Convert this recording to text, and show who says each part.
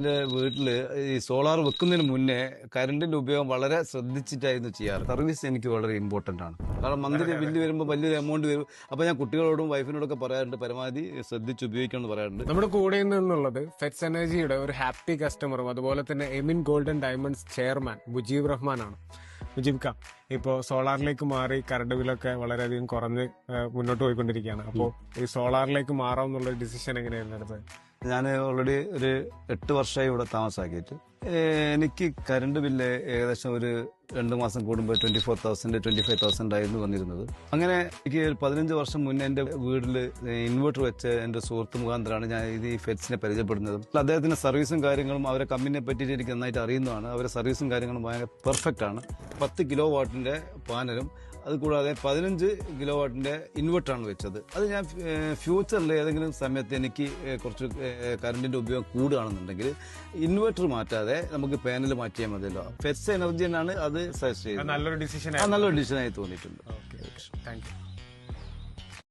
Speaker 1: എന്റെ വീട്ടില് ഈ സോളാർ വെക്കുന്നതിന് മുന്നേ കറണ്ടിന്റെ ഉപയോഗം വളരെ ശ്രദ്ധിച്ചിട്ടായിരുന്നു ചെയ്യാറ്. സർവീസ് എനിക്ക് വളരെ ഇമ്പോർട്ടന്റ് ആണ്. കാരണം മന്ത്ലി ബില്ല് വരുമ്പോൾ വലിയൊരു എമൗണ്ട് വരും. അപ്പൊ ഞാൻ കുട്ടികളോടും വൈഫിനോടൊക്കെ പറയാറുണ്ട്, പരമാവധി ശ്രദ്ധിച്ച് ഉപയോഗിക്കണം എന്ന് പറയാറുണ്ട്.
Speaker 2: നമ്മുടെ കൂടെ നിന്നുള്ളത് ഫെറ്റ്സ് എനർജിയുടെ ഒരു ഹാപ്പി കസ്റ്റമറും അതുപോലെ തന്നെ എമിൻ ഗോൾഡൻ ഡയമണ്ട്സ് ചെയർമാൻ മുജീബ് റഹ്മാനാണ്. മുജീബ് ഖാൻ, ഇപ്പോൾ സോളാറിലേക്ക് മാറി കറണ്ട് ബില്ലൊക്കെ വളരെയധികം കുറഞ്ഞ് മുന്നോട്ട് പോയിക്കൊണ്ടിരിക്കുകയാണ്. അപ്പോൾ ഈ സോളാറിലേക്ക് മാറാം എന്നുള്ള ഡിസിഷൻ എങ്ങനെയായിരുന്നു എടുത്തത്?
Speaker 1: ഞാൻ ഓൾറെഡി ഒരു 8 വർഷമായി ഇവിടെ താമസാക്കിയിട്ട് എനിക്ക് കറണ്ട് ബില്ല് ഏകദേശം ഒരു 2 മാസം കൂടുമ്പോൾ 24,000 25,000 ആയിരുന്നു വന്നിരുന്നത്. അങ്ങനെ എനിക്ക് 15 വർഷം മുന്നേ എന്റെ വീട്ടിൽ ഇൻവെർട്ടർ വെച്ച് എന്റെ സുഹൃത്ത് മുഖാന്തരമാണ് ഞാൻ ഈ ഫെറ്റ്സിനെ പരിചയപ്പെടുന്നതും. അദ്ദേഹത്തിന്റെ സർവീസും കാര്യങ്ങളും അവരെ കമ്പനിയെ പറ്റിയിട്ട് എനിക്ക് നന്നായിട്ട് അറിയുന്നതാണ്. അവരുടെ സർവീസും കാര്യങ്ങളും ഭയങ്കര പെർഫെക്റ്റ് ആണ്. 10 കിലോ വാട്ടിന്റെ പാനലും അതുകൂടാതെ 15 കിലോ വാട്ടിന്റെ ഇൻവെർട്ടറാണ് വെച്ചത്. അത് ഞാൻ ഫ്യൂച്ചറിൽ ഏതെങ്കിലും സമയത്ത് എനിക്ക് കുറച്ച് കറണ്ടിന്റെ ഉപയോഗം കൂടുകയാണെന്നുണ്ടെങ്കിൽ ഇൻവെർട്ടർ മാറ്റാതെ നമുക്ക് പാനൽ മാറ്റിയാൽ മതിയല്ലോ. ഫെറ്റ്സ് എനർജി ആണ് അത് സജസ്റ്റ് ചെയ്യുന്നത്.
Speaker 2: നല്ലൊരു ഡിസിഷൻ
Speaker 1: ആയി തോന്നിയിട്ടുണ്ട്.
Speaker 2: Thank you.